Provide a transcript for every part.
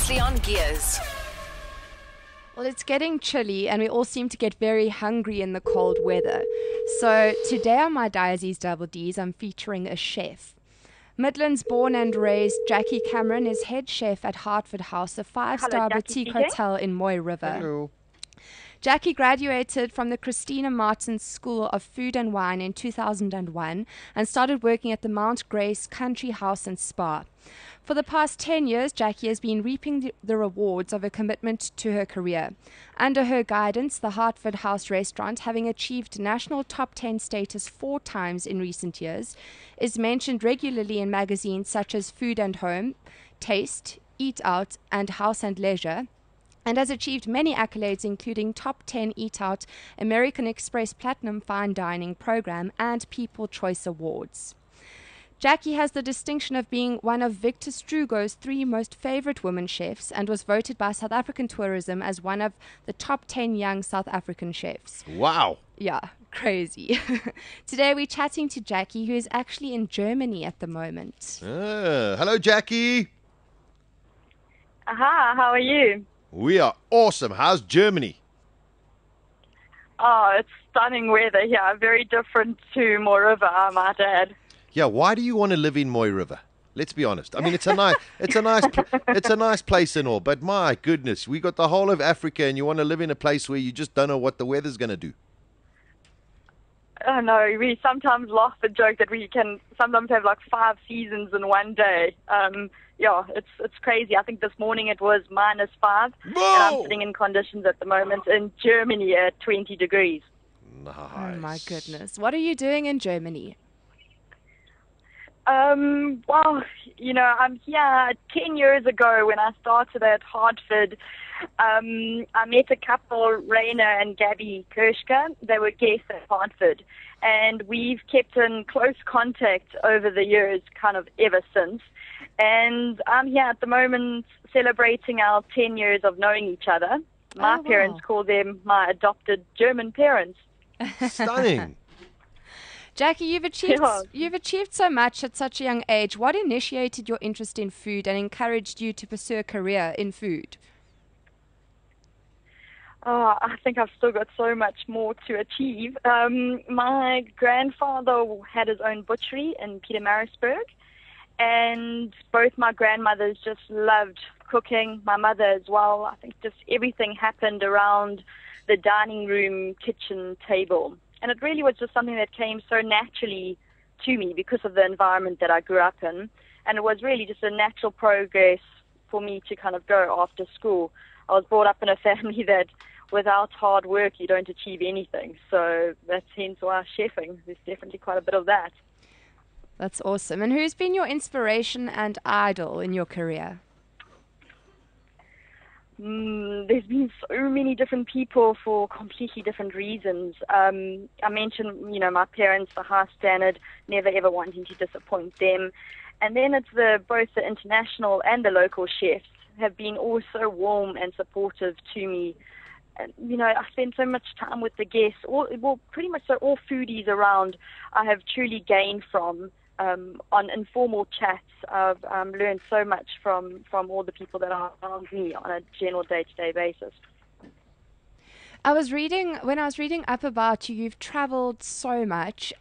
Previously on Gears. Well, it's getting chilly and we all seem to get very hungry in the cold weather. So today on my Diazi's Double D's, I'm featuring a chef. Midlands born and raised, Jackie Cameron is head chef at Hertford House, a five-star boutique hotel in Moy River. Hello. Jackie graduated from the Christina Martin School of Food and Wine in 2001 and started working at the Mount Grace Country House and Spa. For the past 10 years, Jackie has been reaping the rewards of her commitment to her career. Under her guidance, the Hertford House restaurant, having achieved national top 10 status 4 times in recent years, is mentioned regularly in magazines such as Food and Home, Taste, Eat Out, and House and Leisure, and has achieved many accolades including Top 10 Eat Out, American Express Platinum Fine Dining Program, and People Choice Awards. Jackie has the distinction of being one of Victor Strugo's 3 most favorite women chefs and was voted by South African Tourism as one of the top 10 young South African chefs. Wow. Yeah, crazy. Today we're chatting to Jackie, who is actually in Germany at the moment. Hello, Jackie. Aha, how are you? We are awesome. How's Germany? Oh, it's stunning weather here. Very different to Moy River, I might add. Yeah, why do you want to live in Moy River? Let's be honest. I mean, it's a nice place and all, but my goodness, we got the whole of Africa, and you want to live in a place where you just don't know what the weather's going to do. Oh no, we sometimes laugh and joke that we can sometimes have like 5 seasons in one day. Yeah, it's crazy. I think this morning it was -5, and I'm sitting in conditions at the moment in Germany at 20 degrees. Nice. Oh my goodness. What are you doing in Germany? Well, you know, I'm here 10 years ago when I started at Hartford. I met a couple, Rainer and Gabby Kirschke. They were guests at Hartford, and we've kept in close contact over the years, kind of ever since. And I'm here at the moment celebrating our 10 years of knowing each other. My parents call them my adopted German parents. Stunning. Jackie, you've achieved so much at such a young age. What initiated your interest in food and encouraged you to pursue a career in food? Oh, I think I've still got so much more to achieve. My grandfather had his own butchery in Pietermaritzburg, and both my grandmothers just loved cooking, my mother as well. I think just everything happened around the dining room, kitchen table. And it really was just something that came so naturally to me because of the environment that I grew up in. And it was really just a natural progress for me to kind of go after school. I was brought up in a family that without hard work, you don't achieve anything. So that's hence why chefing. There's definitely quite a bit of that. That's awesome. And who's been your inspiration and idol in your career? There's been so many different people for completely different reasons. I mentioned, you know, my parents, the high standard, never ever wanting to disappoint them. And then it's both the international and the local chefs have been also warm and supportive to me. And, you know, I spend so much time with the guests, pretty much so all foodies around I have truly gained from. On informal chats, I've learned so much from all the people that are around me on a general day-to-day basis. When I was reading up about you, you've traveled so much.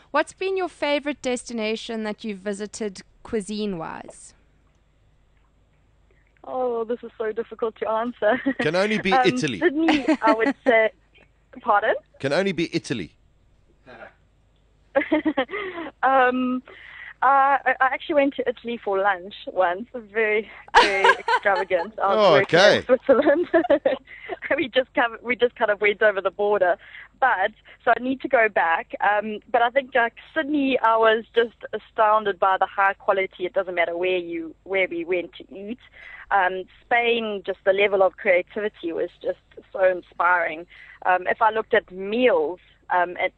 What's been your favorite destination that you've visited cuisine-wise? Oh, this is so difficult to answer. Can only be Italy. Sydney, I would say. Pardon? Can only be Italy. I actually went to Italy for lunch once. Very, very extravagant. I was working in Switzerland. we just kind of went over the border. But so I need to go back. But I think Sydney, I was just astounded by the high quality. It doesn't matter where we went to eat. Spain, just the level of creativity was just so inspiring. If I looked at meals.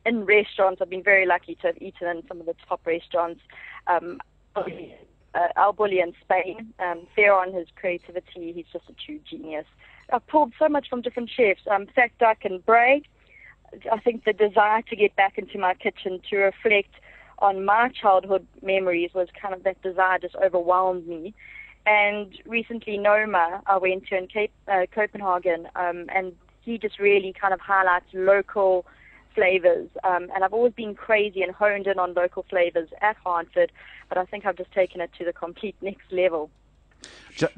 In restaurants, I've been very lucky to have eaten in some of the top restaurants. Al Bulli in Spain, Theron, his creativity, he's just a true genius. I've pulled so much from different chefs. Fat Duck and Bray, I think the desire to get back into my kitchen to reflect on my childhood memories was kind of that desire just overwhelmed me. And recently Noma I went to in Copenhagen, and he just really kind of highlights local flavors. And I've always been crazy and honed in on local flavors at Hartford, but I think I've just taken it to the complete next level.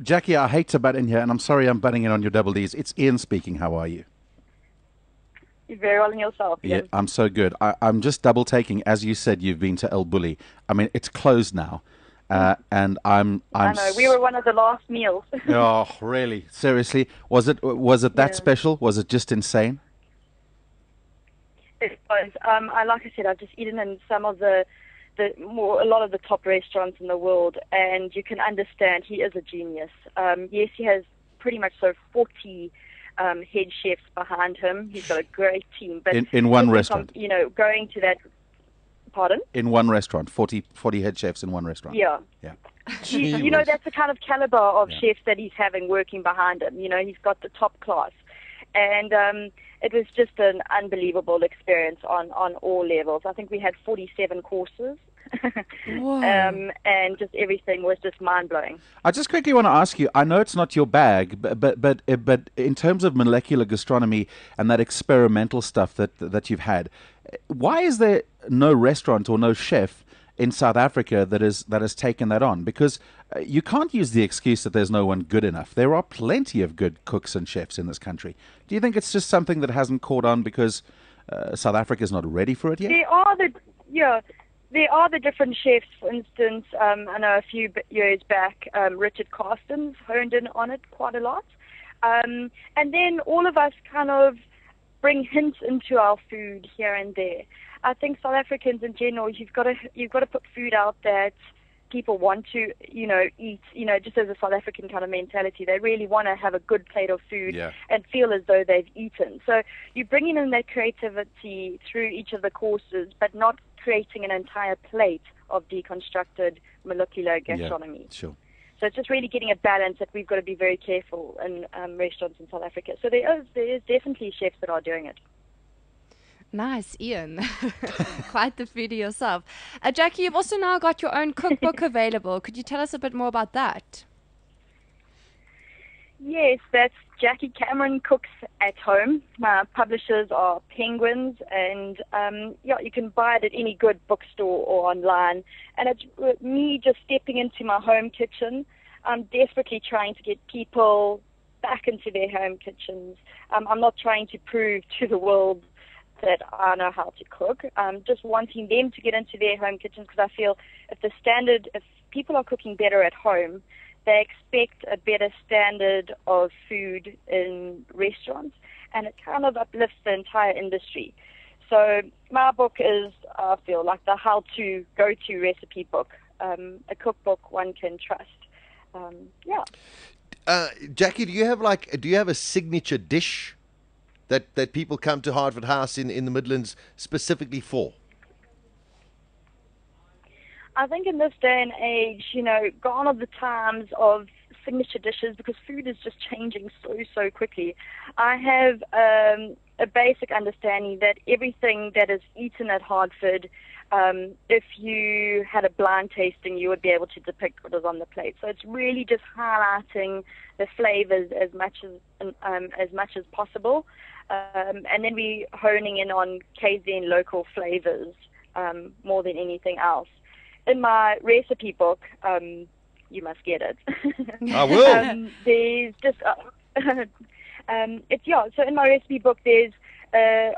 Jackie, I hate to butt in here, and I'm sorry I'm butting in on your double Ds. It's Ian speaking. How are you? You're very well in yourself. Yeah, Ian. I'm so good. I'm just double taking. As you said, you've been to El Bulli. I mean, it's closed now. And I'm I know, we were one of the last meals. Oh, really? Seriously? Was it that special? Was it just insane? It was. Like I said, I've just eaten in some of a lot of the top restaurants in the world, and you can understand he is a genius. Yes, he has pretty much 40 head chefs behind him. He's got a great team. But in one restaurant? Going to that... Pardon? In one restaurant, 40 head chefs in one restaurant. Yeah. Yeah. That's the kind of caliber of chefs that he's having working behind him. He's got the top class. And it was just an unbelievable experience on all levels. I think we had 47 courses. And just everything was just mind-blowing. I just quickly want to ask you, I know it's not your bag, but in terms of molecular gastronomy and that experimental stuff that you've had, why is there no restaurant or no chef in South Africa that has taken that on? Because you can't use the excuse that there's no one good enough. There are plenty of good cooks and chefs in this country. Do you think it's just something that hasn't caught on because South Africa is not ready for it yet? There are the different chefs. For instance, I know a few years back, Richard Carstens honed in on it quite a lot. And then all of us kind of bring hints into our food here and there. I think South Africans in general, you've got to put food out that people want to, eat, just as a South African kind of mentality. They really want to have a good plate of food and feel as though they've eaten. So you're bringing in that creativity through each of the courses, but not creating an entire plate of deconstructed molecular gastronomy. Yeah, sure. So it's just really getting a balance that we've got to be very careful in restaurants in South Africa. So there is definitely chefs that are doing it. Nice, Ian. Quite the foodie yourself. Jackie, you've also now got your own cookbook available. Could you tell us a bit more about that? Yes, that's Jackie Cameron Cooks at Home. My publishers are Penguins, and you can buy it at any good bookstore or online. And it's me just stepping into my home kitchen. I'm desperately trying to get people back into their home kitchens. I'm not trying to prove to the world that I know how to cook. I'm just wanting them to get into their home kitchens, because I feel if people are cooking better at home, they expect a better standard of food in restaurants, and it kind of uplifts the entire industry. So my book is, I feel, like the how-to, go-to recipe book, a cookbook one can trust. Jackie, do you have a signature dish that people come to Hartford House in the Midlands specifically for? I think in this day and age, gone are the times of signature dishes, because food is just changing so quickly. I have a basic understanding that everything that is eaten at Hartford, if you had a blind tasting, you would be able to depict what is on the plate. So it's really just highlighting the flavors as much as possible, and then we honing in on KZN local flavors more than anything else. In my recipe book, you must get it. I will. There's just So in my recipe book, there's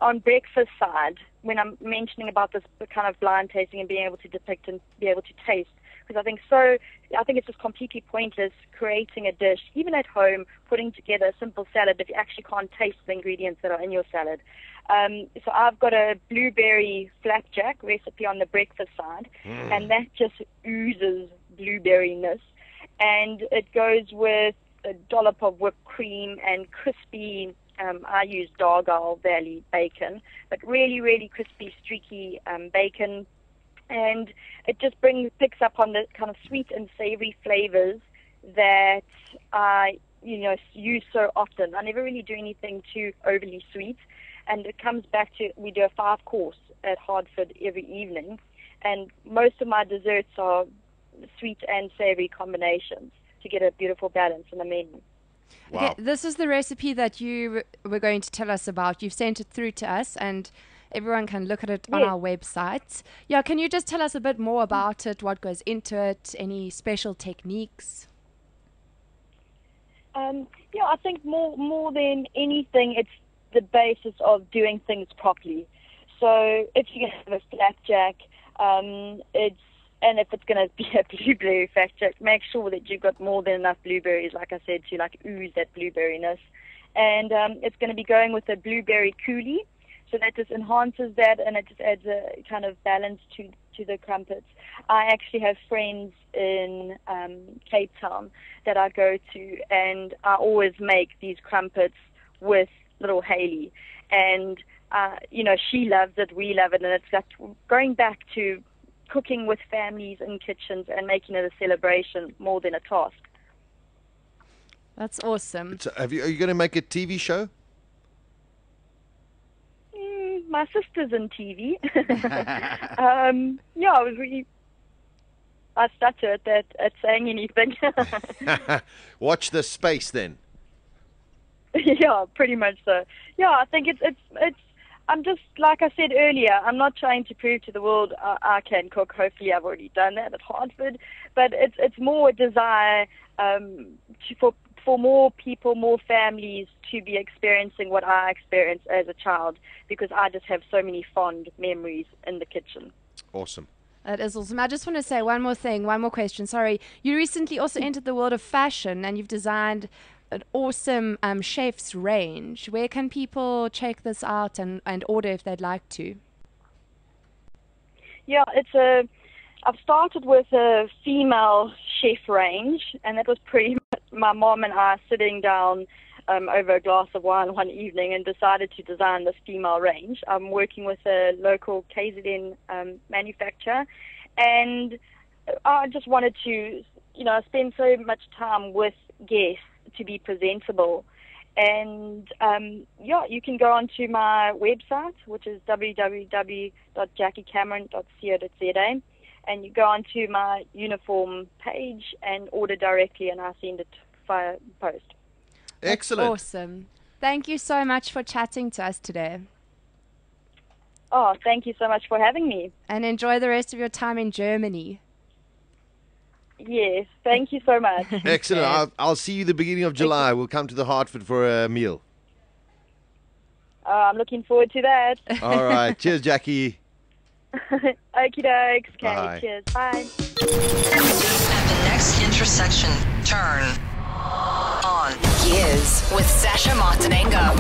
on breakfast side, when I'm mentioning about this kind of blind tasting and being able to depict and be able to taste, because I think it's just completely pointless creating a dish, even at home, putting together a simple salad if you actually can't taste the ingredients that are in your salad. So I've got a blueberry flapjack recipe on the breakfast side, and that just oozes blueberryness. And it goes with a dollop of whipped cream and crispy, I use Dargall Valley bacon, but really, really crispy, streaky bacon. And it just picks up on the kind of sweet and savory flavors that I use so often. I never really do anything too overly sweet. And it comes back to, we do a 5-course at Hartford every evening, and most of my desserts are sweet and savory combinations. to get a beautiful balance in the menu. Wow. Okay, this is the recipe that you were going to tell us about. You've sent it through to us, and everyone can look at it on Yes. our website. Yeah, can you just tell us a bit more about it, what goes into it, any special techniques? Yeah, I think more than anything, it's the basis of doing things properly. So if you're going to have a flapjack, if it's going to be a blueberry flapjack, make sure that you've got more than enough blueberries, like I said, to like ooze that blueberryness. And it's going to be going with a blueberry coulis, so that just enhances that, and it just adds a kind of balance to the crumpets. I actually have friends in Cape Town that I go to, and I always make these crumpets with little Haley. And, she loves it, we love it, and it's like going back to cooking with families in kitchens and making it a celebration more than a task. That's awesome. Are you going to make a TV show? My sister's in TV. I stutter at saying anything. Watch this space then. Yeah, pretty much so. Yeah, I think it's. I'm just, like I said earlier, I'm not trying to prove to the world I can cook. Hopefully, I've already done that at Hartford. But it's more a desire for more people, more families to be experiencing what I experienced as a child, because I just have so many fond memories in the kitchen. Awesome. That is awesome. I just want to say one more question. Sorry. You recently also entered the world of fashion, and you've designed an awesome chef's range. Where can people check this out and order if they'd like to? Yeah, I've started with a female chef range, and that was pretty much my mom and I sitting down over a glass of wine one evening and decided to design this female range. I'm working with a local KZN manufacturer, and I just wanted to, spend so much time with guests to be presentable. And you can go onto my website, which is www.jackiecameron.co.za, and you go onto my uniform page and order directly, and I send it via post. Excellent. That's awesome. Thank you so much for chatting to us today. Oh, thank you so much for having me. And enjoy the rest of your time in Germany. Yes, thank you so much. Excellent. I'll see you the beginning of July. We'll come to the Hartford for a meal. I'm looking forward to that. All right. Cheers, Jackie. Okie dokes. Okay, Bye. cheers. Bye. At the next intersection, turn on. Years with Sasha Martinengo.